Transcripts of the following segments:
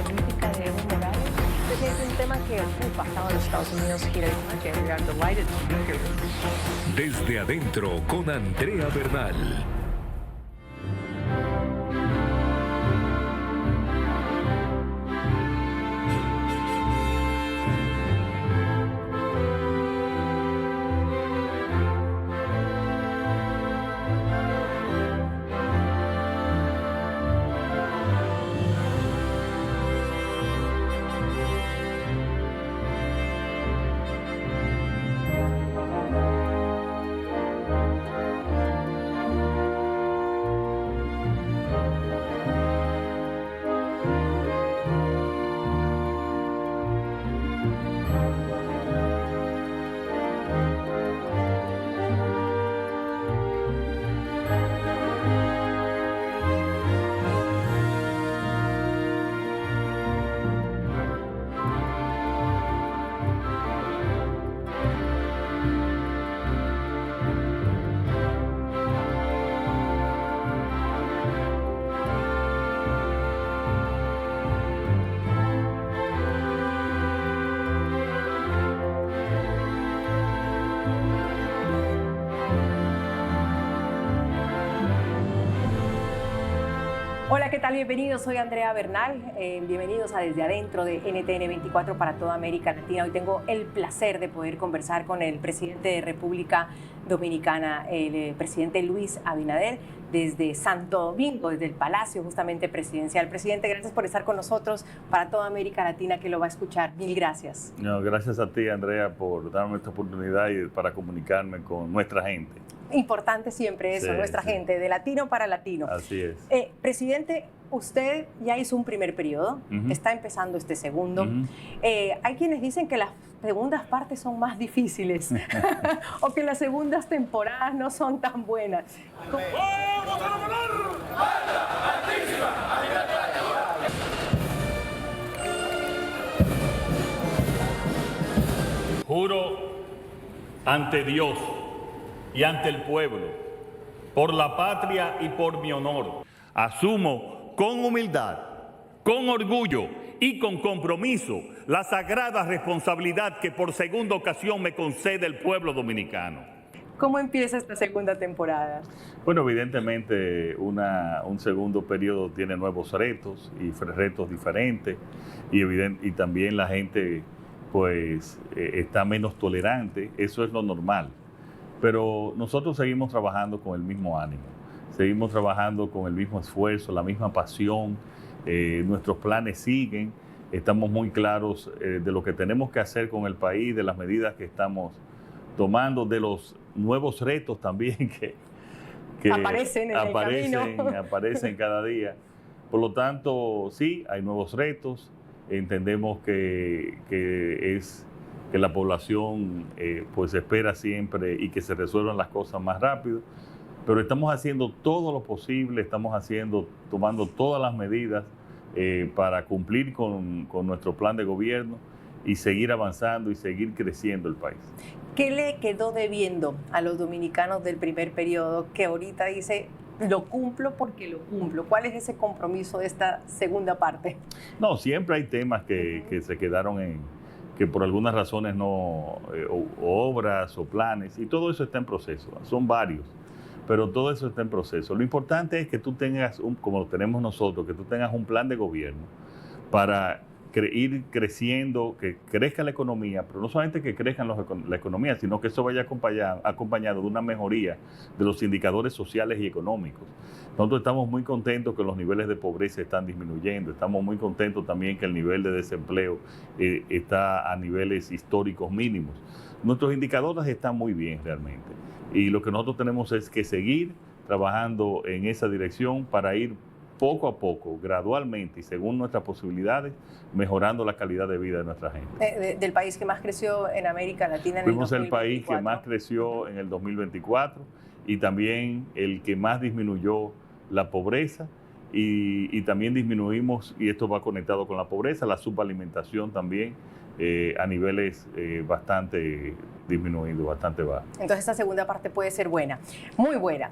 política de Evo Morales. Este es un tema que ocupa a los Estados Unidos y la que we are delighted to be here. Desde adentro con Andrea Bernal. Hola, ¿qué tal? Bienvenidos, soy Andrea Bernal. Bienvenidos a Desde Adentro de NTN 24 para toda América Latina. Hoy tengo el placer de poder conversar con el presidente de República Dominicana, el presidente Luis Abinader, desde Santo Domingo, desde el Palacio justamente presidencial. Presidente, gracias por estar con nosotros para toda América Latina que lo va a escuchar. Mil gracias. No, gracias a ti, Andrea, por darme esta oportunidad y para comunicarme con nuestra gente. Importante siempre eso, Sí, nuestra sí. gente, de latino para latino. Así es. Presidente, usted ya hizo un primer periodo, está empezando este segundo. Hay quienes dicen que las segundas partes son más difíciles o que las segundas temporadas no son tan buenas. ¡Vamos a ganar! Juro ante Dios y ante el pueblo, por la patria y por mi honor, asumo con humildad, con orgullo y con compromiso la sagrada responsabilidad que por segunda ocasión me concede el pueblo dominicano. ¿Cómo empieza esta segunda temporada? Bueno, evidentemente un segundo periodo tiene nuevos retos y retos diferentes y también la gente pues está menos tolerante, eso es lo normal. Pero nosotros seguimos trabajando con el mismo ánimo, seguimos trabajando con el mismo esfuerzo, la misma pasión, nuestros planes siguen, estamos muy claros de lo que tenemos que hacer con el país, de las medidas que estamos tomando, de los nuevos retos también que Aparecen en el camino. aparecen cada día. Por lo tanto, sí, hay nuevos retos, entendemos que la población pues espera siempre y que se resuelvan las cosas más rápido, pero estamos haciendo todo lo posible, tomando todas las medidas para cumplir con nuestro plan de gobierno y seguir avanzando y seguir creciendo el país. ¿Qué le quedó debiendo a los dominicanos del primer periodo que ahorita dice, lo cumplo porque lo cumplo? ¿Cuál es ese compromiso de esta segunda parte? No, siempre hay temas que se quedaron que por algunas razones no, obras o planes, y todo eso está en proceso, son varios, pero todo eso está en proceso. Lo importante es que tú tengas, como lo tenemos nosotros, que tú tengas un plan de gobierno para ir creciendo, que crezca la economía, pero no solamente que crezca la economía, sino que eso vaya acompañado de una mejoría de los indicadores sociales y económicos. Nosotros estamos muy contentos que los niveles de pobreza están disminuyendo, estamos muy contentos también que el nivel de desempleo está a niveles históricos mínimos. Nuestros indicadores están muy bien realmente y lo que nosotros tenemos es que seguir trabajando en esa dirección para ir poco a poco, gradualmente y según nuestras posibilidades, mejorando la calidad de vida de nuestra gente. Del país que más creció en América Latina en Fuimos el 2024. el país que más creció en el 2024 y también el que más disminuyó la pobreza y también disminuimos, y esto va conectado con la pobreza, la subalimentación también a niveles bastante disminuidos, bastante bajos. Entonces esta segunda parte puede ser buena, muy buena.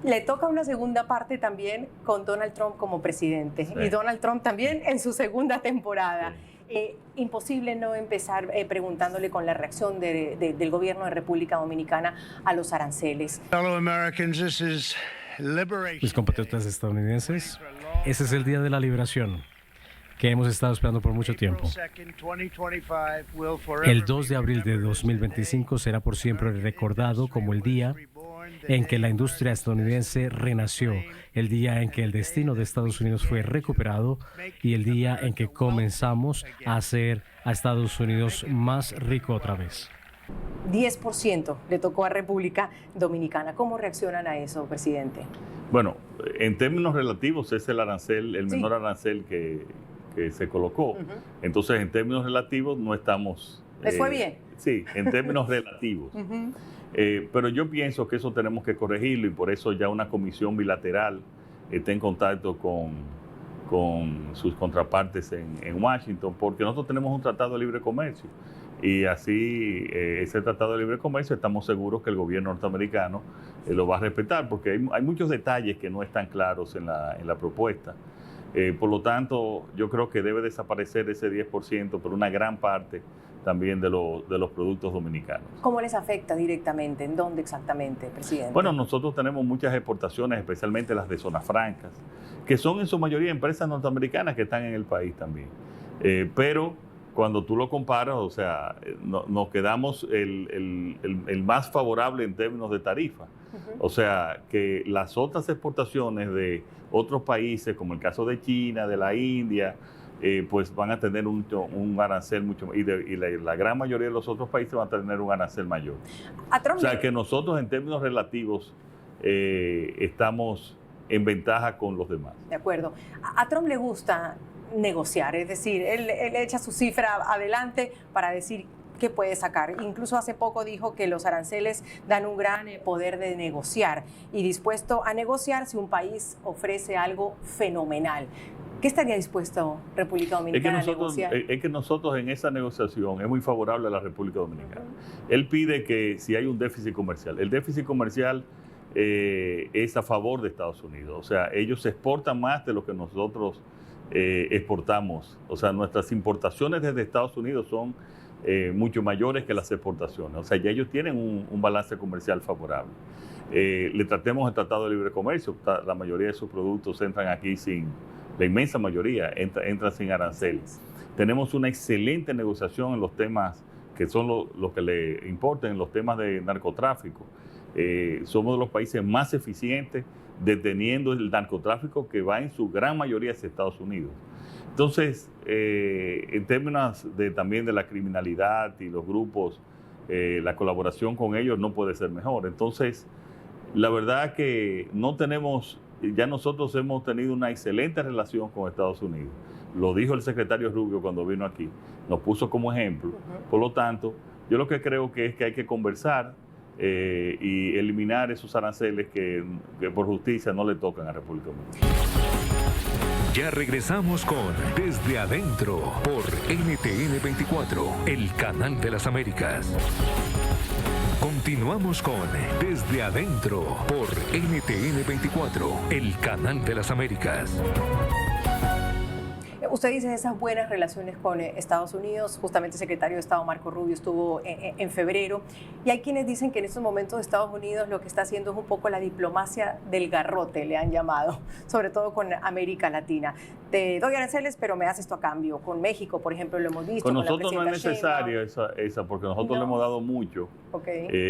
Le toca una segunda parte también con Donald Trump como presidente, Sí. y Donald Trump también en su segunda temporada. Sí. Imposible no empezar preguntándole con la reacción del gobierno de República Dominicana a los aranceles. Fellow Americans, this is liberation. Mis compatriotas estadounidenses, ese es el día de la liberación que hemos estado esperando por mucho tiempo. El 2 de abril de 2025 será por siempre recordado como el día en que la industria estadounidense renació, el día en que el destino de Estados Unidos fue recuperado y el día en que comenzamos a hacer a Estados Unidos más rico otra vez. 10% le tocó a República Dominicana. ¿Cómo reaccionan a eso, presidente? Bueno, en términos relativos es el arancel, el Sí. menor arancel que se colocó. Ujú. Entonces, en términos relativos no estamos... ¿Les fue bien? Sí, en términos relativos. Ujú. Pero yo pienso que eso tenemos que corregirlo y por eso ya una comisión bilateral está en contacto con sus contrapartes en Washington, porque nosotros tenemos un tratado de libre comercio y así ese tratado de libre comercio estamos seguros que el gobierno norteamericano lo va a respetar, porque hay muchos detalles que no están claros en la propuesta. Por lo tanto, yo creo que debe desaparecer ese 10%, pero una gran parte también de los productos dominicanos. ¿Cómo les afecta directamente? ¿En dónde exactamente, presidente? Bueno, nosotros tenemos muchas exportaciones, especialmente las de zonas francas, que son en su mayoría empresas norteamericanas que están en el país también. Pero cuando tú lo comparas, o sea, nos quedamos el más favorable en términos de tarifa. O sea, que las otras exportaciones de otros países, como el caso de China, de la India, pues van a tener un arancel mucho más, y la gran mayoría de los otros países van a tener un arancel mayor. A Trump O sea que nosotros en términos relativos estamos en ventaja con los demás. De acuerdo. A Trump le gusta negociar, es decir, él echa su cifra adelante para decir qué puede sacar. Incluso hace poco dijo que los aranceles dan un gran poder de negociar y dispuesto a negociar si un país ofrece algo fenomenal. ¿Qué estaría dispuesto República Dominicana a negociar? Es que nosotros en esa negociación es muy favorable a la República Dominicana. Él pide que si hay un déficit comercial, el déficit comercial es a favor de Estados Unidos. O sea, ellos exportan más de lo que nosotros exportamos. O sea, nuestras importaciones desde Estados Unidos son mucho mayores que las exportaciones. O sea, ya ellos tienen un balance comercial favorable. Le tratemos el Tratado de Libre Comercio. La mayoría de sus productos entran aquí la inmensa mayoría entra sin aranceles. Tenemos una excelente negociación en los temas que son los que le importan, en los temas de narcotráfico. Somos de los países más eficientes deteniendo el narcotráfico que va en su gran mayoría hacia Estados Unidos. Entonces, en términos también de la criminalidad y los grupos, la colaboración con ellos no puede ser mejor. Entonces, la verdad que ya nosotros hemos tenido una excelente relación con Estados Unidos. Lo dijo el secretario Rubio cuando vino aquí, nos puso como ejemplo. Por lo tanto, yo lo que creo es que hay que conversar y eliminar esos aranceles que por justicia no le tocan a República Dominicana. Ya regresamos con Desde Adentro por NTN 24, el canal de las Américas. Continuamos con Desde Adentro por NTN 24, el canal de las Américas. Usted dice esas buenas relaciones con Estados Unidos. Justamente el secretario de Estado Marco Rubio estuvo en febrero, y hay quienes dicen que en estos momentos Estados Unidos lo que está haciendo es un poco la diplomacia del garrote, le han llamado, sobre todo con América Latina. Te doy aranceles, pero me das esto a cambio. Con México, por ejemplo, lo hemos visto. Con con nosotros no es Sheinbaum. necesaria esa, porque nosotros le hemos dado mucho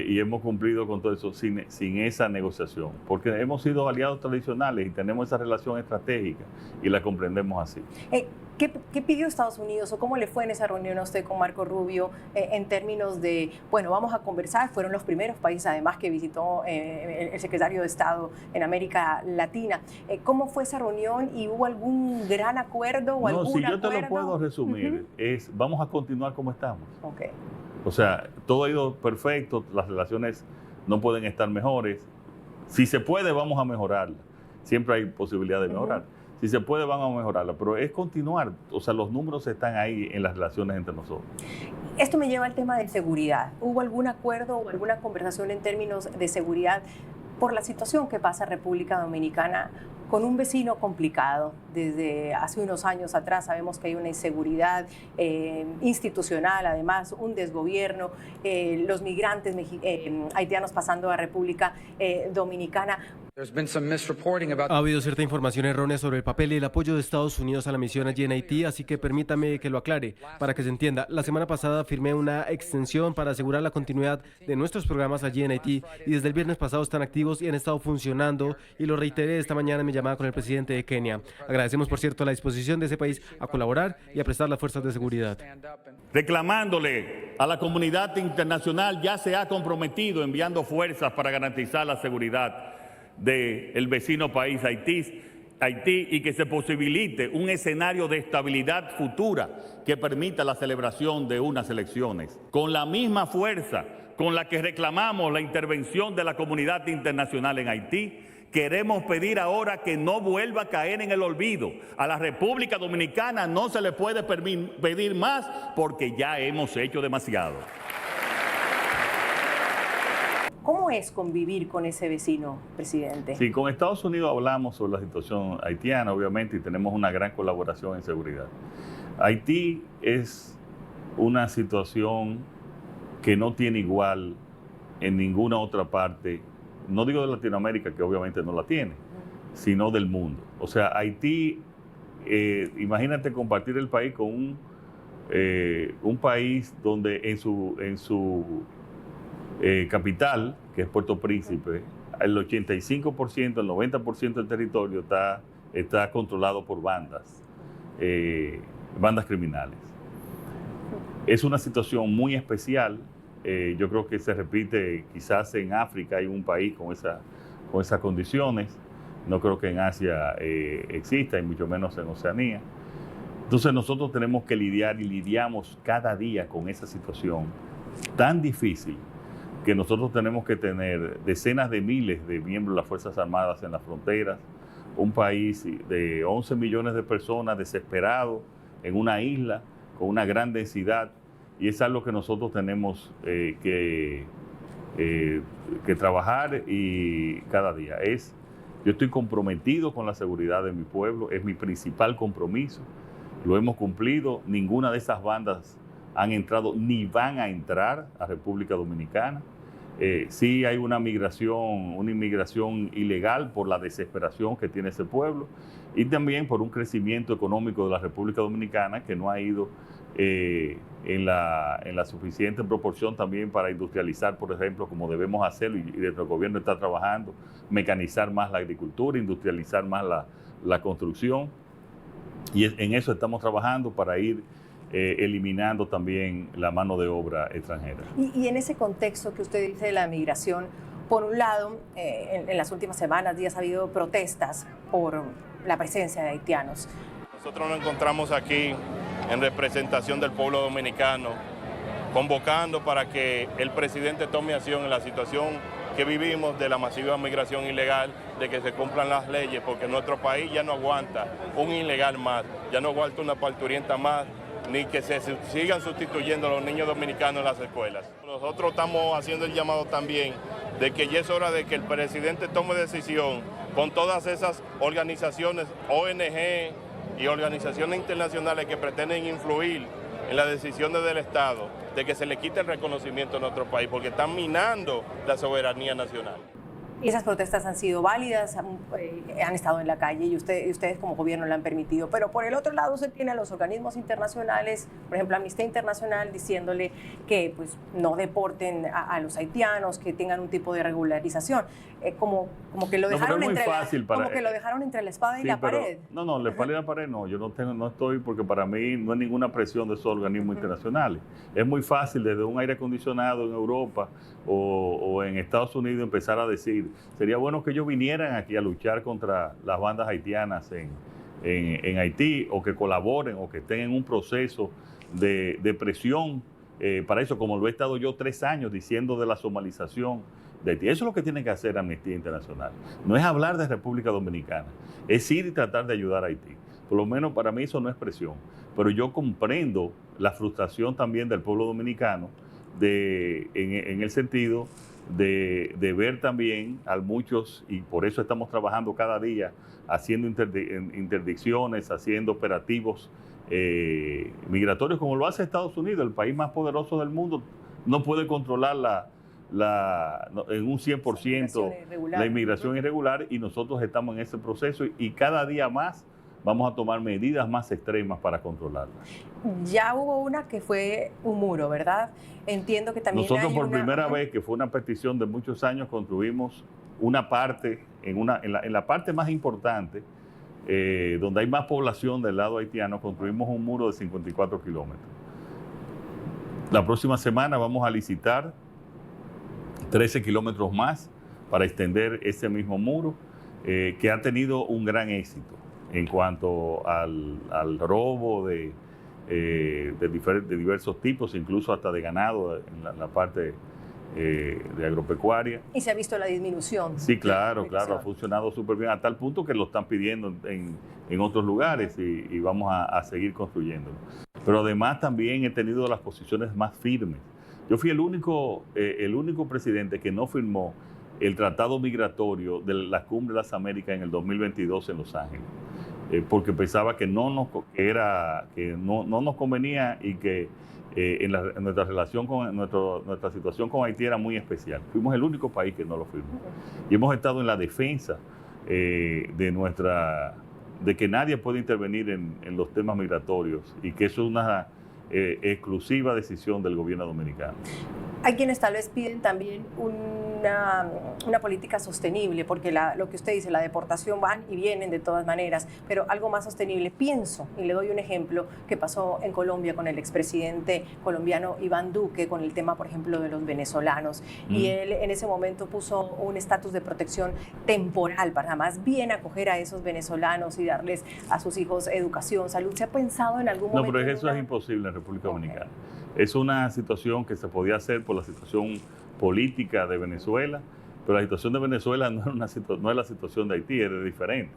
y hemos cumplido con todo eso sin esa negociación, porque hemos sido aliados tradicionales y tenemos esa relación estratégica y la comprendemos así. ¿Qué pidió Estados Unidos o cómo le fue en esa reunión a usted con Marco Rubio en términos de, bueno, vamos a conversar? Fueron los primeros países además que visitó el secretario de Estado en América Latina. ¿Cómo fue esa reunión y hubo algún gran acuerdo o algún si yo acuerdo? te lo puedo resumir, vamos a continuar como estamos. Okay. O sea, todo ha ido perfecto, las relaciones no pueden estar mejores. Si se puede, vamos a mejorarla. Siempre hay posibilidad de mejorar. Si se puede, vamos a mejorarla, pero es continuar. O sea, los números están ahí en las relaciones entre nosotros. Esto me lleva al tema de seguridad. ¿Hubo algún acuerdo o alguna conversación en términos de seguridad por la situación que pasa en República Dominicana con un vecino complicado. Desde hace unos años atrás sabemos que hay una inseguridad institucional, además un desgobierno, los migrantes haitianos pasando a República Dominicana. Ha habido cierta información errónea sobre el papel y el apoyo de Estados Unidos a la misión allí en Haití, así que permítame que lo aclare para que se entienda. La semana pasada firmé una extensión para asegurar la continuidad de nuestros programas allí en Haití y desde el viernes pasado están activos y han estado funcionando y lo reiteré esta mañana en mi llamada con el presidente de Kenia. Agradecemos, por cierto, la disposición de ese país a colaborar y a prestar las fuerzas de seguridad. Reclamándole a la comunidad internacional, ya se ha comprometido enviando fuerzas para garantizar la seguridad del vecino país Haití y que se posibilite un escenario de estabilidad futura que permita la celebración de unas elecciones. Con la misma fuerza con la que reclamamos la intervención de la comunidad internacional en Haití, queremos pedir ahora que no vuelva a caer en el olvido. A la República Dominicana no se le puede pedir más porque ya hemos hecho demasiado. ¿Cómo es convivir con ese vecino, presidente? Sí, con Estados Unidos hablamos sobre la situación haitiana, obviamente, y tenemos una gran colaboración en seguridad. Haití es una situación que no tiene igual en ninguna otra parte, no digo de Latinoamérica, que obviamente no la tiene, sino del mundo. O sea, Haití, imagínate compartir el país con un país donde en su capital, que es Puerto Príncipe, el 85%, el 90% del territorio está controlado por bandas criminales. Es una situación muy especial. Yo creo que se repite, quizás en África hay un país con esas condiciones. No creo que en Asia exista, y mucho menos en Oceanía. Entonces nosotros tenemos que lidiar y lidiamos cada día con esa situación tan difícil que nosotros tenemos que tener decenas de miles de miembros de las Fuerzas Armadas en las fronteras, un país de 11 millones de personas desesperados en una isla con una gran densidad, y es algo que nosotros tenemos que trabajar y cada día. Yo estoy comprometido con la seguridad de mi pueblo, es mi principal compromiso, lo hemos cumplido, ninguna de esas bandas han entrado ni van a entrar a República Dominicana. Sí hay una inmigración ilegal por la desesperación que tiene ese pueblo y también por un crecimiento económico de la República Dominicana que no ha ido en la suficiente proporción también para industrializar, por ejemplo, como debemos hacerlo, y nuestro gobierno está trabajando, mecanizar más la agricultura, industrializar más la construcción, y en eso estamos trabajando para ir eliminando también la mano de obra extranjera. Y en ese contexto que usted dice de la migración, por un lado, en las últimas semanas, días ha habido protestas por la presencia de haitianos. Nosotros nos encontramos aquí en representación del pueblo dominicano, convocando para que el presidente tome acción en la situación que vivimos de la masiva migración ilegal, de que se cumplan las leyes, porque nuestro país ya no aguanta un ilegal más, ya no aguanta una parturienta más, ni que se sigan sustituyendo a los niños dominicanos en las escuelas. Nosotros estamos haciendo el llamado también de que ya es hora de que el presidente tome decisión con todas esas organizaciones, ONG y organizaciones internacionales que pretenden influir en las decisiones del Estado, de que se le quite el reconocimiento a nuestro país, porque están minando la soberanía nacional. Esas protestas han sido válidas, han estado en la calle y ustedes como gobierno la han permitido. Pero por el otro lado usted tiene a los organismos internacionales, por ejemplo Amnistía Internacional, diciéndole que pues, no deporten a los haitianos, que tengan un tipo de regularización. Como que lo dejaron, lo dejaron entre la espada y la pared. No, la espada y la pared no. Yo no estoy, porque para mí no hay ninguna presión de esos organismos internacionales. Es muy fácil desde un aire acondicionado en Europa o en Estados Unidos empezar a decir, sería bueno que ellos vinieran aquí a luchar contra las bandas haitianas en Haití, o que colaboren, o que estén en un proceso de presión para eso, como lo he estado yo 3 años diciendo de la somalización de Haití. Eso es lo que tiene que hacer Amnistía Internacional. No es hablar de República Dominicana, es ir y tratar de ayudar a Haití. Por lo menos para mí eso no es presión, pero yo comprendo la frustración también del pueblo dominicano en el sentido de ver también a muchos, y por eso estamos trabajando cada día haciendo interdicciones, haciendo operativos migratorios, como lo hace Estados Unidos, el país más poderoso del mundo. No puede controlar en un 100% la inmigración irregular, y nosotros estamos en ese proceso y cada día más vamos a tomar medidas más extremas para controlarla. Ya hubo una que fue un muro, ¿verdad? Entiendo que también nosotros por primera vez, que fue una petición de muchos años, construimos una parte, en la parte más importante, donde hay más población del lado haitiano, construimos un muro de 54 kilómetros. La próxima semana vamos a licitar 13 kilómetros más para extender ese mismo muro, que ha tenido un gran éxito en cuanto al robo de diversos tipos, incluso hasta de ganado en la parte de agropecuaria. ¿Y se ha visto la disminución? Sí, claro, ha funcionado súper bien, a tal punto que lo están pidiendo en otros lugares, y vamos a seguir construyéndolo. Pero además también he tenido las posiciones más firmes. Yo fui el único presidente que no firmó el tratado migratorio de la Cumbre de las Américas en el 2022 en Los Ángeles, porque pensaba que no nos convenía, y que en nuestra relación con nuestra situación con Haití era muy especial. Fuimos el único país que no lo firmó. Y hemos estado en la defensa de que nadie puede intervenir en los temas migratorios, y que eso es una exclusiva decisión del gobierno dominicano. Hay quienes tal vez piden también una política sostenible, porque lo que usted dice, la deportación van y vienen de todas maneras, pero algo más sostenible. Pienso, y le doy un ejemplo que pasó en Colombia con el expresidente colombiano Iván Duque, con el tema, por ejemplo, de los venezolanos. Y él en ese momento puso un estatus de protección temporal para más bien acoger a esos venezolanos y darles a sus hijos educación, salud. ¿Se ha pensado en algún momento? No, pero eso es imposible en República Dominicana. Es una situación que se podía hacer por la situación política de Venezuela, pero la situación de Venezuela no es la situación de Haití, es diferente.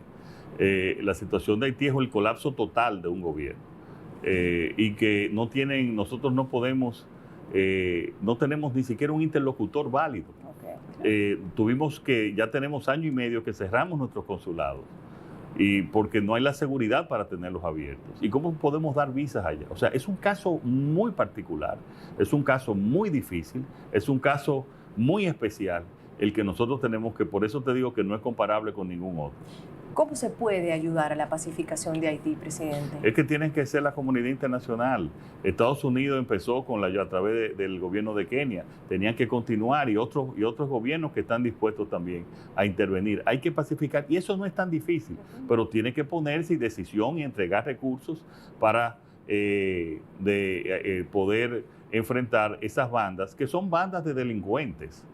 La situación de Haití es el colapso total de un gobierno, y que nosotros no podemos, no tenemos ni siquiera un interlocutor válido. Ya tenemos año y medio que cerramos nuestros consulados, y porque no hay la seguridad para tenerlos abiertos. ¿Y cómo podemos dar visas allá? O sea, es un caso muy particular, es un caso muy difícil, es un caso muy especial el que nosotros tenemos, que por eso te digo que no es comparable con ningún otro. ¿Cómo se puede ayudar a la pacificación de Haití, presidente? Es que tienen que ser la comunidad internacional. Estados Unidos empezó a través del gobierno de Kenia. Tenían que continuar, y otros gobiernos que están dispuestos también a intervenir. Hay que pacificar, y eso no es tan difícil, pero tiene que ponerse decisión y entregar recursos para poder enfrentar esas bandas, que son bandas de delincuentes.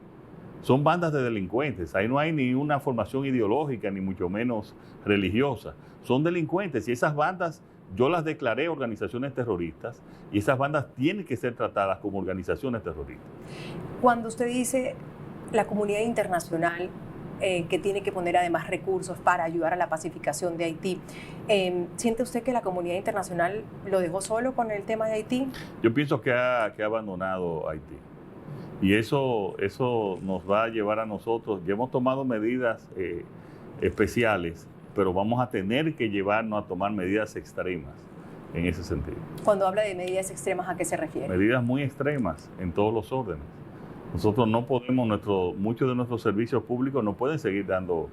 Son bandas de delincuentes. Ahí no hay ni una formación ideológica, ni mucho menos religiosa. Son delincuentes, y esas bandas yo las declaré organizaciones terroristas, y esas bandas tienen que ser tratadas como organizaciones terroristas. Cuando usted dice la comunidad internacional que tiene que poner además recursos para ayudar a la pacificación de Haití, ¿siente usted que la comunidad internacional lo dejó solo con el tema de Haití? Yo pienso que ha abandonado Haití. Y eso nos va a llevar a nosotros, ya hemos tomado medidas especiales, pero vamos a tener que llevarnos a tomar medidas extremas en ese sentido. Cuando habla de medidas extremas, ¿a qué se refiere? Medidas muy extremas en todos los órdenes. Nosotros no podemos, muchos de nuestros servicios públicos no pueden seguir dando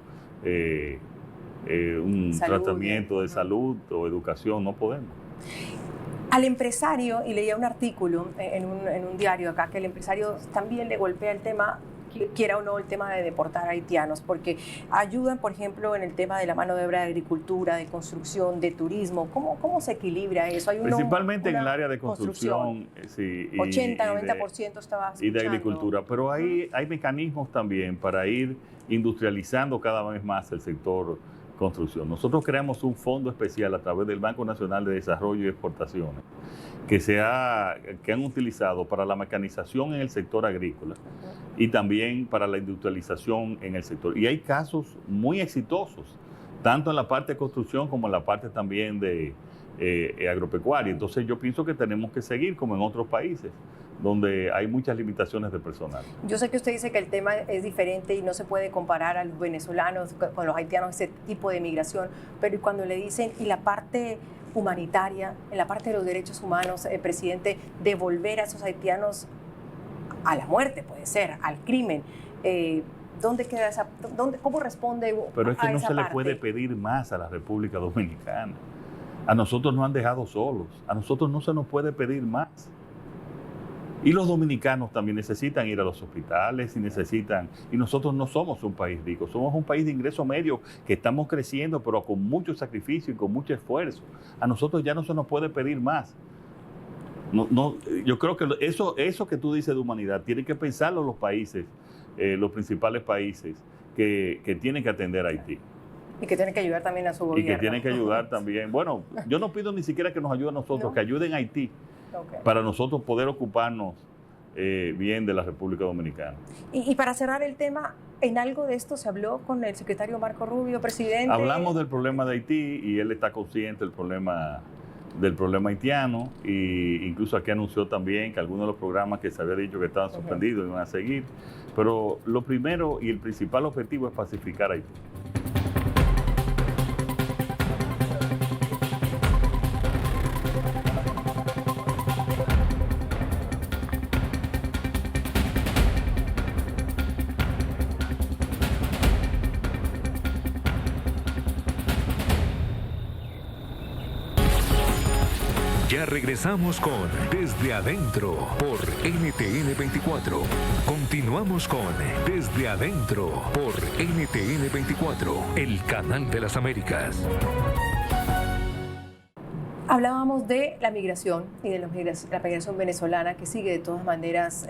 un tratamiento de salud o educación, no podemos. Al empresario, y leía un artículo en un diario acá, que el empresario también le golpea el tema, quiera o no, el tema de deportar haitianos, porque ayudan, por ejemplo, en el tema de la mano de obra de agricultura, de construcción, de turismo. ¿Cómo se equilibra eso? Principalmente en el área de construcción, sí, 80-90% estaba escuchando. Y de agricultura, pero hay mecanismos también para ir industrializando cada vez más el sector construcción. Nosotros creamos un fondo especial a través del Banco Nacional de Desarrollo y Exportaciones que han utilizado para la mecanización en el sector agrícola y también para la industrialización en el sector. Y hay casos muy exitosos, tanto en la parte de construcción como en la parte también de agropecuaria. Entonces yo pienso que tenemos que seguir como en otros países, donde hay muchas limitaciones de personal. Yo sé que usted dice que el tema es diferente y no se puede comparar a los venezolanos con los haitianos, ese tipo de migración, pero cuando le dicen, y la parte humanitaria, en la parte de los derechos humanos, presidente, devolver a esos haitianos a la muerte, puede ser, al crimen, ¿dónde queda esa, cómo responde Pero es que a no esa se le parte? puede pedir más a la República Dominicana. A nosotros nos han dejado solos, a nosotros no se nos puede pedir más. Y los dominicanos también necesitan ir a los hospitales y nosotros no somos un país rico, somos un país de ingreso medio que estamos creciendo, pero con mucho sacrificio y con mucho esfuerzo. A nosotros ya no se nos puede pedir más. Yo creo que eso que tú dices de humanidad, tienen que pensarlo los países, los principales países que tienen que atender a Haití. Y que tienen que ayudar también a su gobierno. Y que tienen que ayudar también. Bueno, yo no pido ni siquiera que nos ayuden a nosotros, que ayuden a Haití. Okay. Para nosotros poder ocuparnos bien de la República Dominicana. Y para cerrar el tema, ¿en algo de esto se habló con el secretario Marco Rubio, presidente? Hablamos del problema de Haití y él está consciente del problema haitiano, e incluso aquí anunció también que algunos de los programas que se había dicho que estaban suspendidos iban a seguir, pero lo primero y el principal objetivo es pacificar Haití. Ya regresamos con Desde Adentro por NTN 24. Continuamos con Desde Adentro por NTN 24, el canal de las Américas. Hablábamos de la migración y de la migración venezolana, que sigue de todas maneras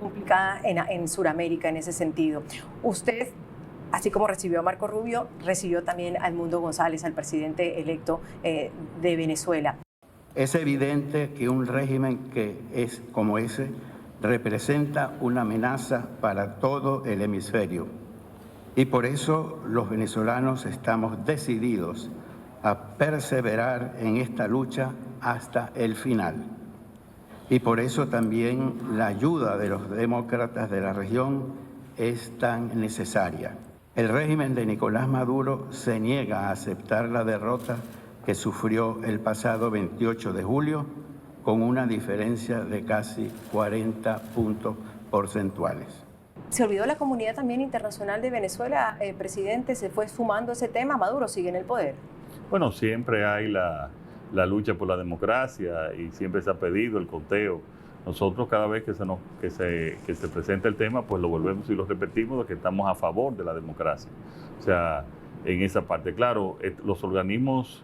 complicada en Sudamérica en ese sentido. Usted, así como recibió a Marco Rubio, recibió también a Edmundo González, al presidente electo de Venezuela. Es evidente que un régimen que es como ese representa una amenaza para todo el hemisferio. Y por eso los venezolanos estamos decididos a perseverar en esta lucha hasta el final. Y por eso también la ayuda de los demócratas de la región es tan necesaria. El régimen de Nicolás Maduro se niega a aceptar la derrota que sufrió el pasado 28 de julio con una diferencia de casi 40 puntos porcentuales. ¿Se olvidó la comunidad también internacional de Venezuela, presidente? ¿Se fue sumando ese tema? ¿Maduro sigue en el poder? Bueno, siempre hay la lucha por la democracia y siempre se ha pedido el conteo. Nosotros cada vez que se presenta el tema, pues lo volvemos y lo repetimos de que estamos a favor de la democracia. O sea, en esa parte, claro, los organismos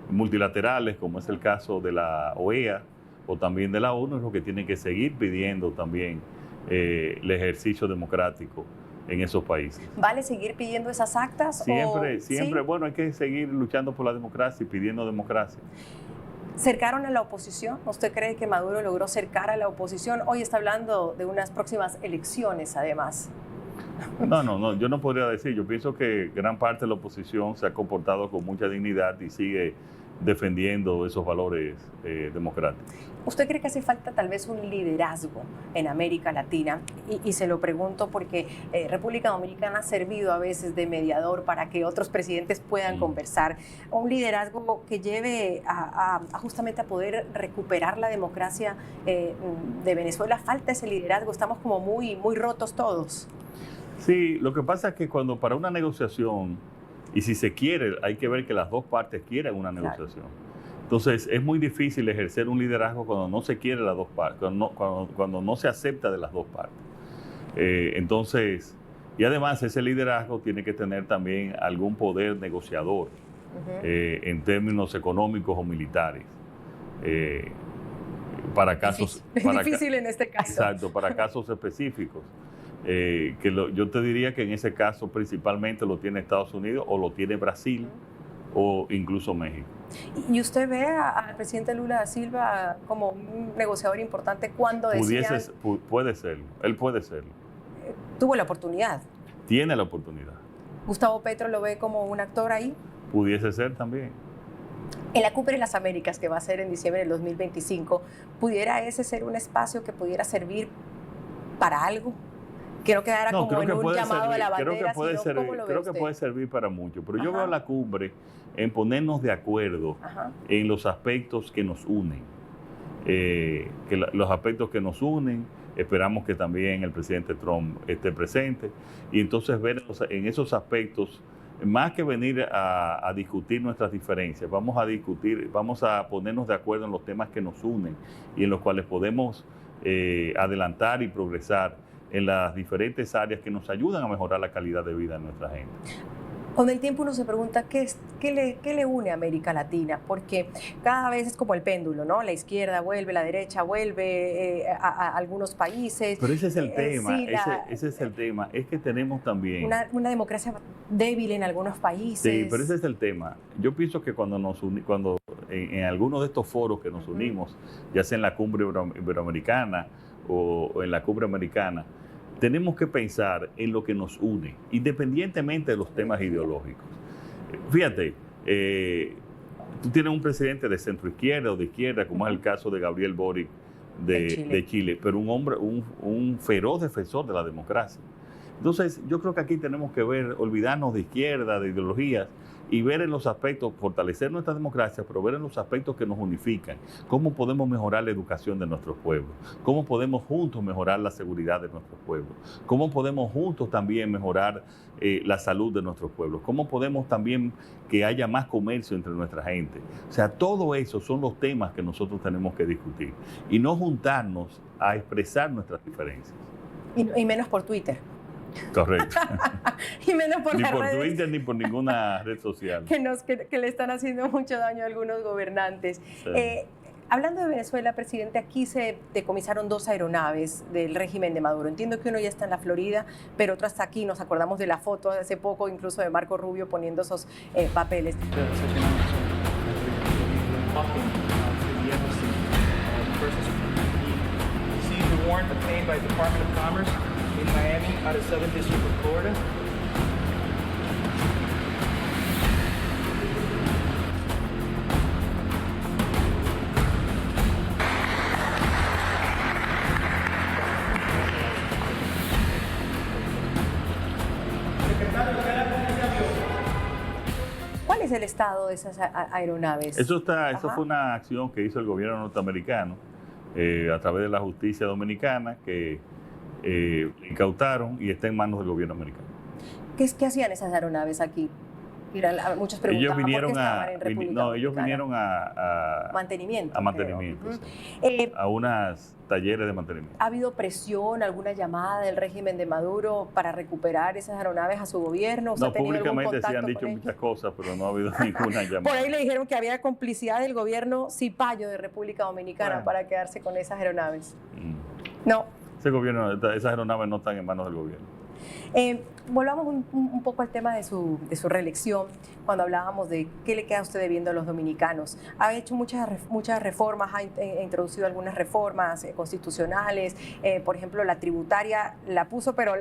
multilaterales, como es el caso de la OEA o también de la ONU, es lo que tienen que seguir pidiendo también el ejercicio democrático en esos países. ¿Vale seguir pidiendo esas actas? Siempre, ¿Sí? bueno, hay que seguir luchando por la democracia y pidiendo democracia. ¿Cercaron a la oposición? ¿Usted cree que Maduro logró cercar a la oposición? Hoy está hablando de unas próximas elecciones, además. No, yo no podría decir. Yo pienso que gran parte de la oposición se ha comportado con mucha dignidad y sigue defendiendo esos valores democráticos. ¿Usted cree que hace falta tal vez un liderazgo en América Latina? Y se lo pregunto porque República Dominicana ha servido a veces de mediador para que otros presidentes puedan conversar. Un liderazgo que lleve justamente a poder recuperar la democracia de Venezuela. ¿Falta ese liderazgo? Estamos como muy rotos todos. Sí, lo que pasa es que cuando para una negociación, y si se quiere, hay que ver que las dos partes quieren una negociación. Entonces, es muy difícil ejercer un liderazgo cuando no se quiere las dos partes, cuando no se acepta de las dos partes. Entonces, y además ese liderazgo tiene que tener también algún poder negociador en términos económicos o militares. Para casos... Difícil en este caso. Exacto, para casos específicos. Yo te diría que en ese caso principalmente lo tiene Estados Unidos o lo tiene Brasil o incluso México. ¿Y usted ve al presidente Lula da Silva como un negociador importante cuando decía... Puede serlo, él puede serlo. Tuvo la oportunidad. Tiene la oportunidad. ¿Gustavo Petro lo ve como un actor ahí? Pudiese ser también. En la Cumbre de las Américas, que va a ser en diciembre del 2025, ¿pudiera ese ser un espacio que pudiera servir para algo? Que no quedara como en un llamado a la bandera, creo que puede servir para mucho, pero yo veo la cumbre en ponernos de acuerdo en los aspectos que nos unen. Los aspectos que nos unen, esperamos que también el presidente Trump esté presente, y entonces ver en esos aspectos, más que venir a discutir nuestras diferencias, vamos a ponernos de acuerdo en los temas que nos unen y en los cuales podemos adelantar y progresar en las diferentes áreas que nos ayudan a mejorar la calidad de vida de nuestra gente. Con el tiempo uno se pregunta qué le une a América Latina, porque cada vez es como el péndulo, ¿no? La izquierda vuelve, la derecha vuelve a algunos países. Pero ese es el tema, ese es el tema, es que tenemos también una democracia débil en algunos países. Sí, pero ese es el tema. Yo pienso que cuando en algunos de estos foros que nos unimos, ya sea en la cumbre iberoamericana o en la cumbre americana, tenemos que pensar en lo que nos une, independientemente de los temas ideológicos. Fíjate, tú tienes un presidente de centro izquierda o de izquierda, como es el caso de Gabriel Boric de Chile, pero un hombre, un feroz defensor de la democracia. Entonces, yo creo que aquí tenemos que olvidarnos de izquierda, de ideologías, y ver en los aspectos, fortalecer nuestra democracia, pero ver en los aspectos que nos unifican. Cómo podemos mejorar la educación de nuestros pueblos, cómo podemos juntos mejorar la seguridad de nuestros pueblos, cómo podemos juntos también mejorar la salud de nuestros pueblos, cómo podemos también que haya más comercio entre nuestra gente. O sea, todo eso son los temas que nosotros tenemos que discutir y no juntarnos a expresar nuestras diferencias. Y menos por Twitter. Correcto. Y menos por ni las por redes Twitter ni por ninguna red social. Que le están haciendo mucho daño a algunos gobernantes. Sí. Hablando de Venezuela, presidente, aquí se decomisaron 2 aeronaves del régimen de Maduro. Entiendo que uno ya está en la Florida, pero otro está aquí. Nos acordamos de la foto de hace poco, incluso de Marco Rubio poniendo esos papeles. In Miami, out of 7th District of Florida. ¿Cuál es el estado de esas aeronaves? Eso fue una acción que hizo el gobierno norteamericano a través de la justicia dominicana que incautaron y está en manos del gobierno americano. ¿Qué hacían esas aeronaves aquí? Muchos preguntaban por qué estaban en República Dominicana. Ellos vinieron a mantenimiento. A mantenimiento, a unas talleres de mantenimiento. ¿Ha habido presión, alguna llamada del régimen de Maduro para recuperar esas aeronaves a su gobierno? No, públicamente se han dicho muchas cosas, pero no ha habido ninguna llamada. Por ahí le dijeron que había complicidad del gobierno cipayo de República Dominicana para quedarse con esas aeronaves. No. Esas aeronaves no están en manos del gobierno. Volvamos un poco al tema de su reelección, cuando hablábamos de qué le queda a usted debiendo a los dominicanos. Ha hecho muchas reformas, ha introducido algunas reformas constitucionales, por ejemplo, la tributaria la puso, pero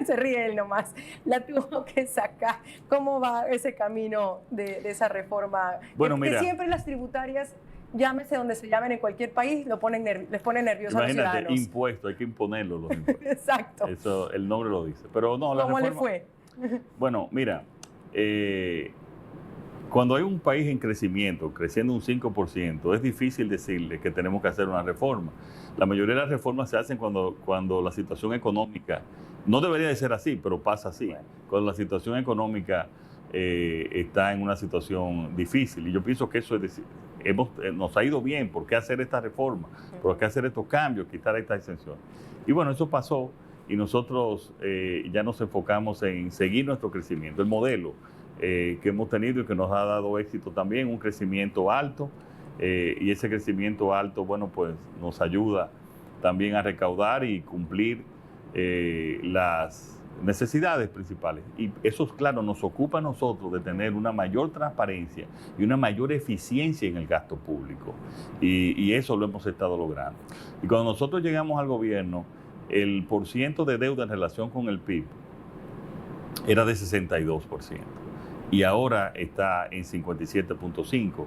se ríe él nomás, la tuvo que sacar. ¿Cómo va ese camino de esa reforma? Bueno, que mira, siempre las tributarias, llámese donde se llamen en cualquier país, les pone nerviosos a los ciudadanos. Imagínate, impuesto, hay que imponerlo los impuestos. Exacto. Eso, el nombre lo dice. Pero no, la ¿Cómo reforma, le fue? Bueno, mira, cuando hay un país en crecimiento, creciendo un 5%, es difícil decirle que tenemos que hacer una reforma. La mayoría de las reformas se hacen cuando la situación económica, no debería de ser así, pero pasa así. Cuando la situación económica está en una situación difícil. Y yo pienso que eso es decir, nos ha ido bien. ¿Por qué hacer esta reforma? ¿Por qué hacer estos cambios? Quitar esta exención. Y bueno, eso pasó y nosotros ya nos enfocamos en seguir nuestro crecimiento. El modelo que hemos tenido y que nos ha dado éxito también, un crecimiento alto. Y ese crecimiento alto, bueno, pues nos ayuda también a recaudar y cumplir las necesidades principales. Y eso, claro, nos ocupa a nosotros de tener una mayor transparencia y una mayor eficiencia en el gasto público. Y eso lo hemos estado logrando. Y cuando nosotros llegamos al gobierno, el % de deuda en relación con el PIB era de 62%. y ahora está en 57.5,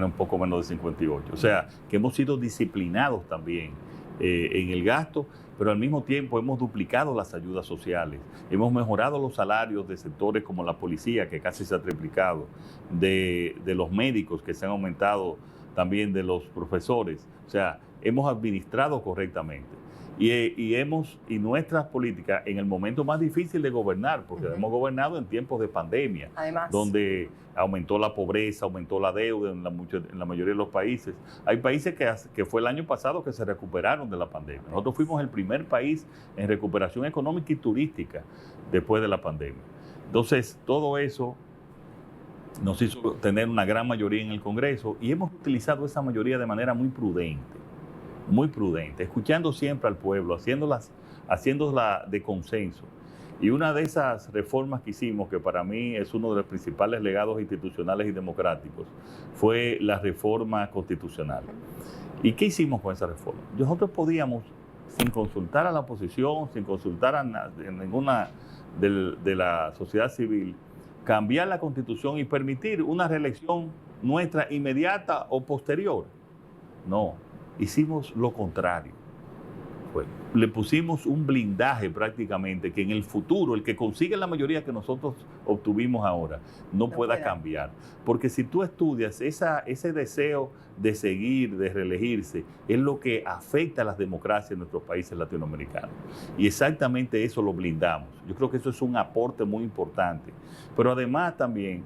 un poco menos de 58. O sea, que hemos sido disciplinados también en el gasto, pero al mismo tiempo hemos duplicado las ayudas sociales, hemos mejorado los salarios de sectores como la policía, que casi se ha triplicado, de los médicos, que se han aumentado también, de los profesores. O sea, hemos administrado correctamente. Y nuestras políticas en el momento más difícil de gobernar, porque hemos gobernado en tiempos de pandemia, además, donde aumentó la pobreza, aumentó la deuda en la mayoría de los países. Hay países que fue el año pasado que se recuperaron de la pandemia. Nosotros fuimos el primer país en recuperación económica y turística después de la pandemia. Entonces, todo eso nos hizo tener una gran mayoría en el Congreso y hemos utilizado esa mayoría de manera muy prudente, escuchando siempre al pueblo, haciéndola de consenso. Y una de esas reformas que hicimos, que para mí es uno de los principales legados institucionales y democráticos, fue la reforma constitucional. ¿Y qué hicimos con esa reforma? Nosotros podíamos, sin consultar a la oposición, sin consultar a ninguna de la sociedad civil, cambiar la Constitución y permitir una reelección nuestra inmediata o posterior. No, hicimos lo contrario. Le pusimos un blindaje prácticamente que en el futuro el que consiga la mayoría que nosotros obtuvimos ahora no pueda cambiar. Porque si tú estudias ese deseo de seguir, de reelegirse, es lo que afecta a las democracias en nuestros países latinoamericanos. Y exactamente eso lo blindamos. Yo creo que eso es un aporte muy importante. Pero además también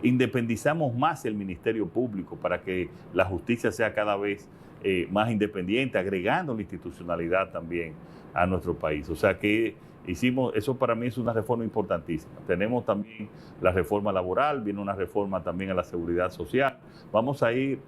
independizamos más el Ministerio Público para que la justicia sea cada vez más independiente, agregando la institucionalidad también a nuestro país. O sea que eso para mí es una reforma importantísima. Tenemos también la reforma laboral, viene una reforma también a la seguridad social. Vamos a ir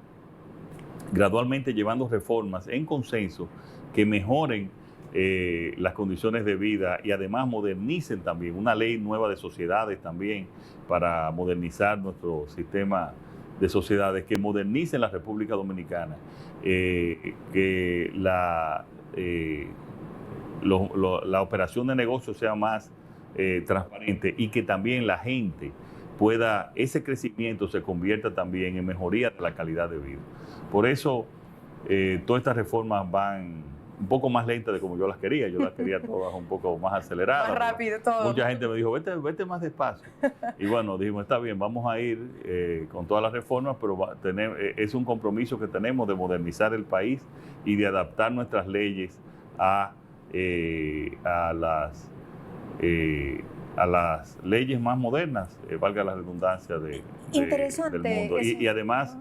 gradualmente llevando reformas en consenso que mejoren las condiciones de vida y además modernicen también una ley nueva de sociedades también para modernizar nuestro sistema de sociedades, que modernicen la República Dominicana, que la operación de negocio sea más transparente y que también la gente pueda, ese crecimiento se convierta también en mejoría de la calidad de vida. Por eso todas estas reformas van un poco más lentas de como yo las quería todas un poco más aceleradas. Más rápido todo. Mucha gente me dijo, vete más despacio. Y bueno, dijimos, está bien, vamos a ir con todas las reformas, pero es un compromiso que tenemos de modernizar el país y de adaptar nuestras leyes a las leyes más modernas, valga la redundancia del mundo. Y además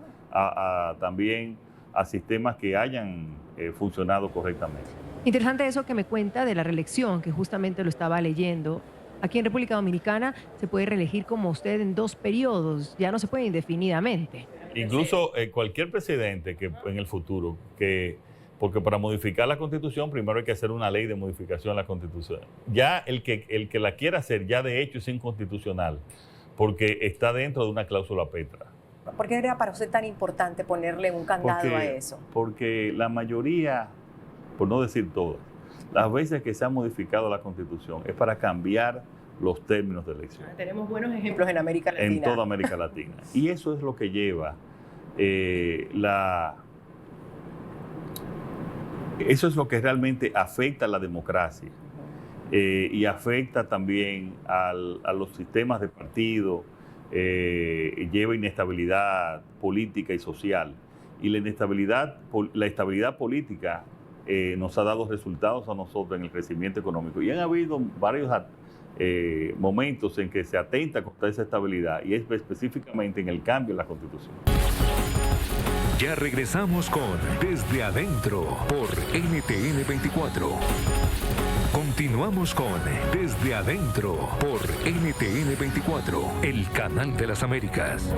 también a sistemas que hayan funcionado correctamente. Interesante eso que me cuenta de la reelección, que justamente lo estaba leyendo. Aquí en República Dominicana se puede reelegir como usted en 2 periodos, ya no se puede indefinidamente. Incluso cualquier presidente que en el futuro, porque para modificar la Constitución primero hay que hacer una ley de modificación de la Constitución. Ya el que la quiera hacer ya de hecho es inconstitucional, porque está dentro de una cláusula petra. ¿Por qué era para usted tan importante ponerle un candado a eso? Porque la mayoría, por no decir todas, las veces que se ha modificado la Constitución es para cambiar los términos de elección. Tenemos buenos ejemplos en América Latina. En toda América Latina. Y eso es lo que lleva eso es lo que realmente afecta a la democracia y afecta también a los sistemas de partido. Lleva inestabilidad política y social, y la estabilidad política nos ha dado resultados a nosotros en el crecimiento económico, y han habido varios momentos en que se atenta contra esa estabilidad, y es específicamente en el cambio en la Constitución. Ya regresamos con Desde Adentro por NTN 24. Continuamos con Desde Adentro por NTN 24, el canal de las Américas.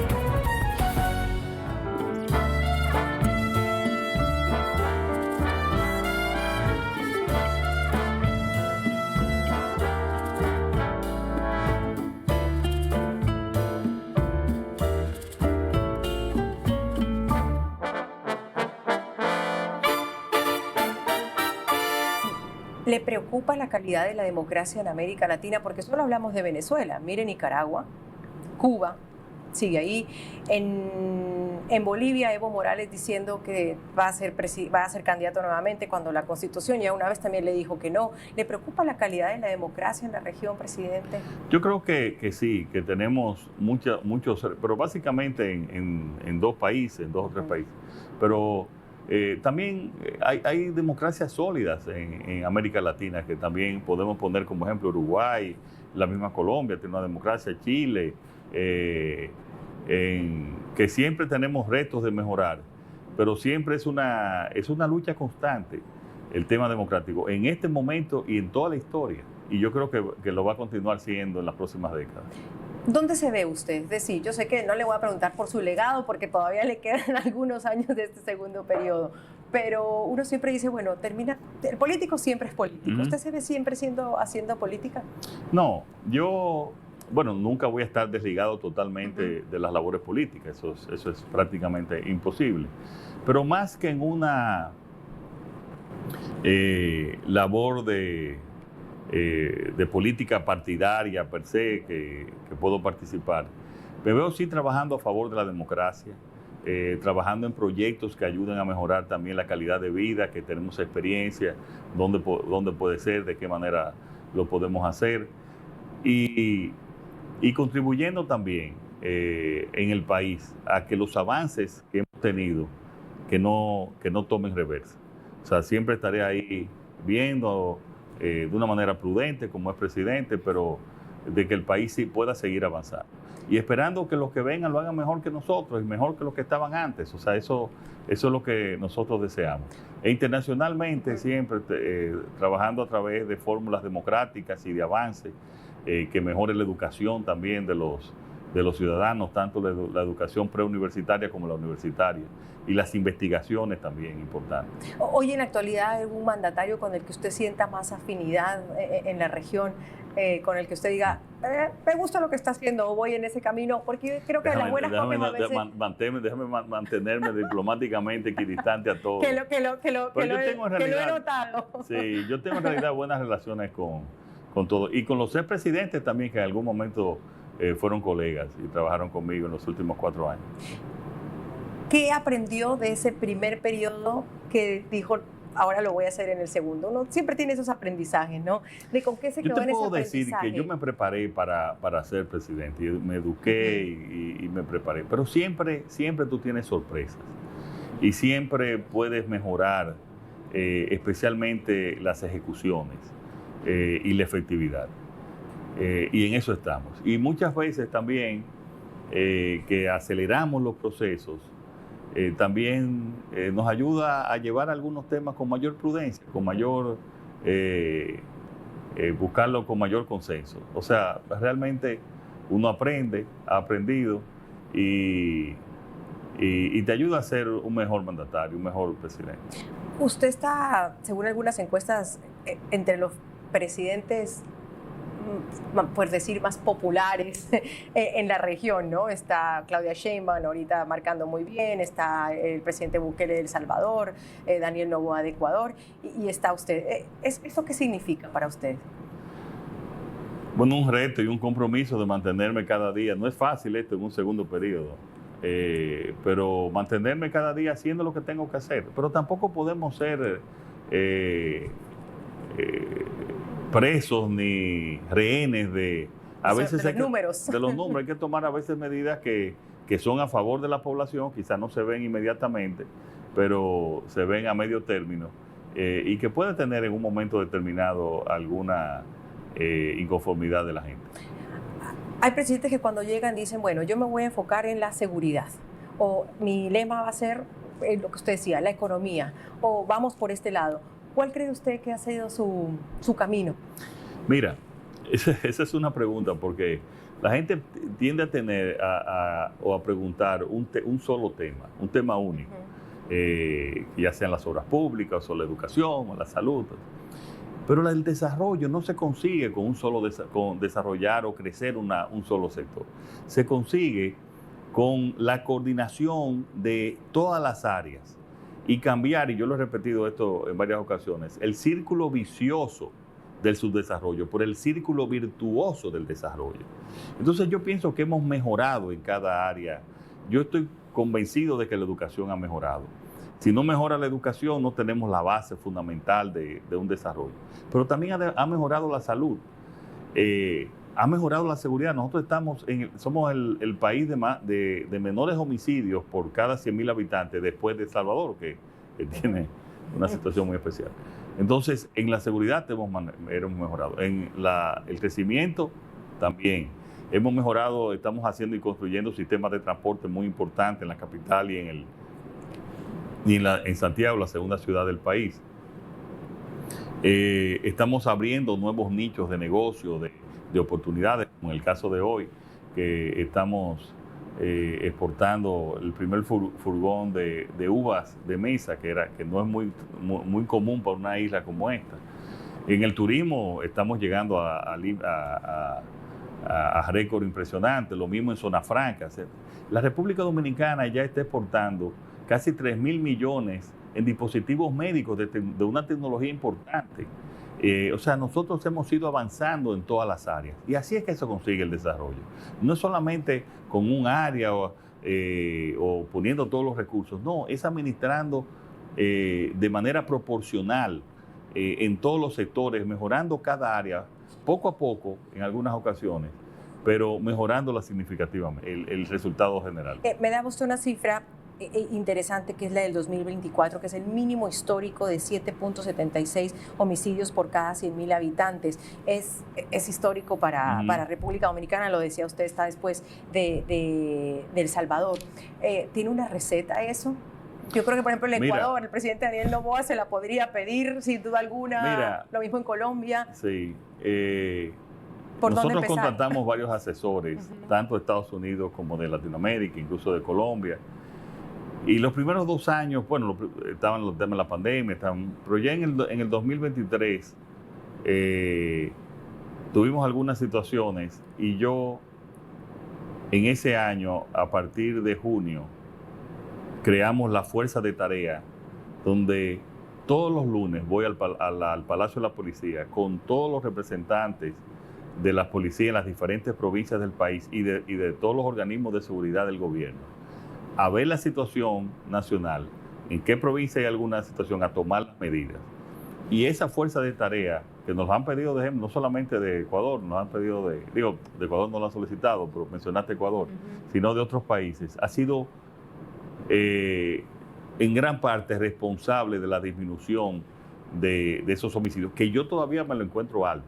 ¿Le preocupa la calidad de la democracia en América Latina? Porque solo hablamos de Venezuela. Mire Nicaragua, Cuba, sigue ahí. En Bolivia, Evo Morales diciendo que va a ser candidato nuevamente cuando la Constitución ya una vez también le dijo que no. ¿Le preocupa la calidad de la democracia en la región, presidente? Yo creo que sí, que tenemos muchos, pero básicamente en dos países, en 2 o 3 países. Pero también hay democracias sólidas en América Latina que también podemos poner como ejemplo Uruguay, la misma Colombia tiene una democracia, Chile, que siempre tenemos retos de mejorar, pero siempre es una lucha constante el tema democrático en este momento y en toda la historia. Y yo creo que lo va a continuar siendo en las próximas décadas. ¿Dónde se ve usted? Es decir, yo sé que no le voy a preguntar por su legado porque todavía le quedan algunos años de este segundo periodo, pero uno siempre dice, bueno, el político siempre es político. ¿Usted se ve siempre haciendo política? No, yo, nunca voy a estar desligado totalmente de las labores políticas, eso es prácticamente imposible. Pero más que en una labor de política partidaria per se que puedo participar, me veo sí trabajando a favor de la democracia, trabajando en proyectos que ayuden a mejorar también la calidad de vida, que tenemos experiencia, dónde puede ser, de qué manera lo podemos hacer, y contribuyendo también en el país a que los avances que hemos tenido que no tomen reversa. O sea, siempre estaré ahí viendo de una manera prudente, como es presidente, pero de que el país sí pueda seguir avanzando. Y esperando que los que vengan lo hagan mejor que nosotros y mejor que los que estaban antes. O sea, eso es lo que nosotros deseamos. E internacionalmente siempre trabajando a través de fórmulas democráticas y de avance, que mejore la educación también de los ciudadanos, tanto la educación preuniversitaria como la universitaria, y las investigaciones también importantes. Hoy en la actualidad, ¿hay algún mandatario con el que usted sienta más afinidad en la región, con el que usted diga, me gusta lo que está haciendo o voy en ese camino? Porque creo que las buenas copias a veces... Déjame mantenerme diplomáticamente equidistante a todos. Que lo he notado. Sí, yo tengo en realidad buenas relaciones con todos. Y con los expresidentes también, que en algún momento fueron colegas y trabajaron conmigo en los últimos 4 años. ¿Qué aprendió de ese primer periodo que dijo, ahora lo voy a hacer en el segundo? Uno siempre tiene esos aprendizajes, ¿no? ¿De con qué se quedó en ese aprendizaje? Yo te puedo decir que yo me preparé para ser presidente. Yo me eduqué y me preparé. Pero siempre tú tienes sorpresas. Y siempre puedes mejorar, especialmente las ejecuciones y la efectividad. Y en eso estamos. Y muchas veces también que aceleramos los procesos, también nos ayuda a llevar algunos temas con mayor prudencia, con mayor, buscarlo con mayor consenso. O sea, realmente uno ha aprendido y te ayuda a ser un mejor mandatario, un mejor presidente. Usted está, según algunas encuestas, entre los presidentes, por decir, más populares en la región, ¿no? Está Claudia Sheinbaum ahorita marcando muy bien, está el presidente Bukele de El Salvador, Daniel Noboa de Ecuador, y está usted. ¿Eso qué significa para usted? Bueno, un reto y un compromiso de mantenerme cada día. No es fácil esto en un segundo periodo, pero mantenerme cada día haciendo lo que tengo que hacer. Pero tampoco podemos ser presos ni rehenes de los números. De los números. Hay que tomar a veces medidas que son a favor de la población, quizás no se ven inmediatamente, pero se ven a medio término, y que puede tener en un momento determinado alguna inconformidad de la gente. Hay presidentes que cuando llegan dicen, bueno, yo me voy a enfocar en la seguridad, o mi lema va a ser lo que usted decía, la economía, o vamos por este lado. ¿Cuál cree usted que ha sido su camino? Mira, esa es una pregunta, porque la gente tiende a tener o a preguntar un solo tema, un tema único, ya sean las obras públicas o la educación o la salud. Pero el desarrollo no se consigue con desarrollar o crecer un solo sector. Se consigue con la coordinación de todas las áreas y cambiar, y yo lo he repetido esto en varias ocasiones, el círculo vicioso del subdesarrollo por el círculo virtuoso del desarrollo. Entonces yo pienso que hemos mejorado en cada área. Yo estoy convencido de que la educación ha mejorado. Si no mejora la educación, no tenemos la base fundamental de un desarrollo. Pero también ha mejorado la salud, ha mejorado la seguridad. Nosotros somos el país de menores homicidios por cada 100.000 habitantes después de El Salvador, que tiene una situación muy especial. Entonces, en la seguridad hemos mejorado. En el crecimiento también. Hemos mejorado, estamos haciendo y construyendo sistemas de transporte muy importantes en la capital y en Santiago, la segunda ciudad del país. Estamos abriendo nuevos nichos de negocio, de oportunidades, como en el caso de hoy, que estamos exportando el primer furgón de uvas de mesa, que no es muy común para una isla como esta. En el turismo estamos llegando a récord impresionante, lo mismo en zona franca. La República Dominicana ya está exportando casi 3.000 millones en dispositivos médicos de una tecnología importante. O sea, nosotros hemos ido avanzando en todas las áreas y así es que se consigue el desarrollo. No es solamente con un área o poniendo todos los recursos, no, es administrando de manera proporcional en todos los sectores, mejorando cada área, poco a poco en algunas ocasiones, pero mejorándola significativamente, el resultado general. Me da usted una cifra interesante, que es la del 2024, que es el mínimo histórico de 7.76 homicidios por cada 100.000 habitantes. Es histórico para República Dominicana, lo decía usted, está después de El Salvador. ¿Tiene una receta eso? Yo creo que, por ejemplo, en Ecuador, el presidente Daniel Noboa se la podría pedir, sin duda alguna. Lo mismo en Colombia. Sí. Nosotros contratamos varios asesores, tanto de Estados Unidos como de Latinoamérica, incluso de Colombia. Y los primeros 2 años, bueno, estaban los temas de la pandemia, pero ya en el 2023 tuvimos algunas situaciones y yo en ese año, a partir de junio, creamos la fuerza de tarea donde todos los lunes voy al Palacio de la Policía con todos los representantes de las policías en las diferentes provincias del país y de todos los organismos de seguridad del gobierno, a ver la situación nacional, en qué provincia hay alguna situación, a tomar las medidas. Y esa fuerza de tarea que nos han pedido, de ejemplo, no solamente de Ecuador, nos han pedido de Ecuador no lo han solicitado, pero mencionaste Ecuador, sino de otros países, ha sido en gran parte responsable de la disminución de esos homicidios, que yo todavía me lo encuentro alto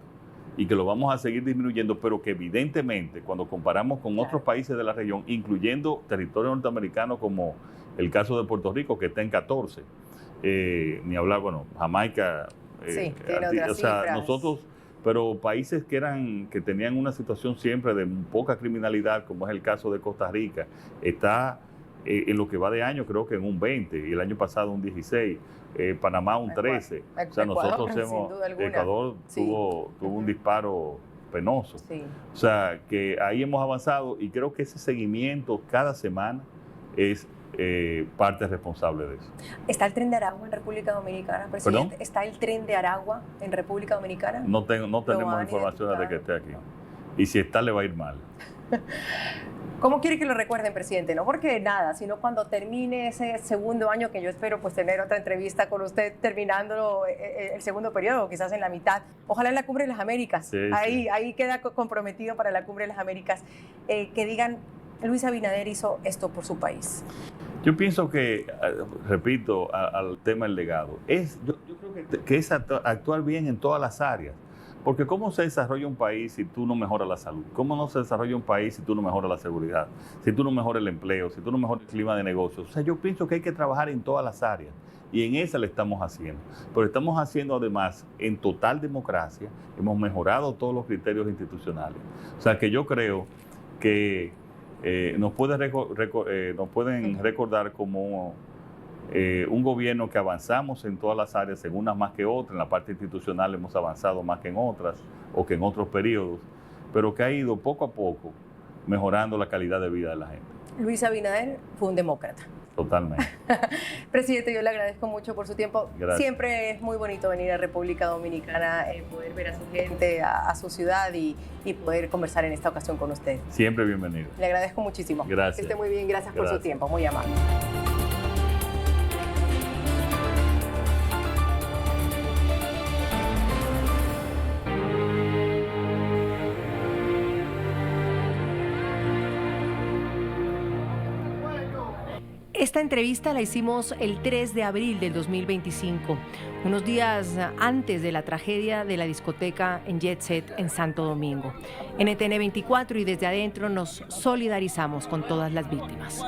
y que lo vamos a seguir disminuyendo, pero que evidentemente cuando comparamos con otros países de la región, incluyendo territorio norteamericano como el caso de Puerto Rico, que está en 14, ni hablar, bueno, Jamaica, o sea, nosotros, pero países que tenían una situación siempre de poca criminalidad, como es el caso de Costa Rica, está en lo que va de año creo que en un 20, y el año pasado un 16, Panamá un 13. O sea, nosotros Ecuador tuvo un disparo penoso. Sí. O sea, que ahí hemos avanzado y creo que ese seguimiento cada semana es parte responsable de eso. ¿Está el tren de Aragua en República Dominicana, presidente? ¿Perdón? ¿Está el tren de Aragua en República Dominicana? No tenemos información de que esté aquí. Y si está, le va a ir mal. ¿Cómo quiere que lo recuerden, presidente? No porque nada, sino cuando termine ese segundo año, que yo espero pues tener otra entrevista con usted terminando el segundo periodo, quizás en la mitad. Ojalá en la Cumbre de las Américas. Sí, ahí queda comprometido para la Cumbre de las Américas. Que digan, Luis Abinader hizo esto por su país. Yo pienso que, repito, al tema del legado, yo creo que es actuar bien en todas las áreas. Porque ¿cómo se desarrolla un país si tú no mejoras la salud? ¿Cómo no se desarrolla un país si tú no mejoras la seguridad? Si tú no mejoras el empleo, si tú no mejoras el clima de negocios. O sea, yo pienso que hay que trabajar en todas las áreas. Y en esa le estamos haciendo. Pero estamos haciendo además en total democracia. Hemos mejorado todos los criterios institucionales. O sea, que yo creo que nos pueden recordar como un gobierno que avanzamos en todas las áreas, en unas más que otras. En la parte institucional hemos avanzado más que en otras o que en otros periodos, pero que ha ido poco a poco mejorando la calidad de vida de la gente. Luis Abinader fue un demócrata. Totalmente. Presidente, yo le agradezco mucho por su tiempo. Gracias. Siempre es muy bonito venir a República Dominicana, poder ver a su gente, a su ciudad y poder conversar en esta ocasión con usted. Siempre bienvenido. Le agradezco muchísimo. Gracias. Que esté muy bien, gracias por su tiempo, muy amable. Esta entrevista la hicimos el 3 de abril del 2025, unos días antes de la tragedia de la discoteca en Jet Set en Santo Domingo. NTN 24 y Desde Adentro nos solidarizamos con todas las víctimas.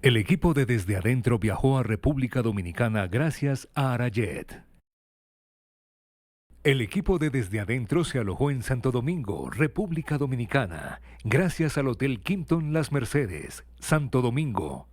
El equipo de Desde Adentro viajó a República Dominicana gracias a Arajet. El equipo de Desde Adentro se alojó en Santo Domingo, República Dominicana, gracias al Hotel Kimpton Las Mercedes, Santo Domingo.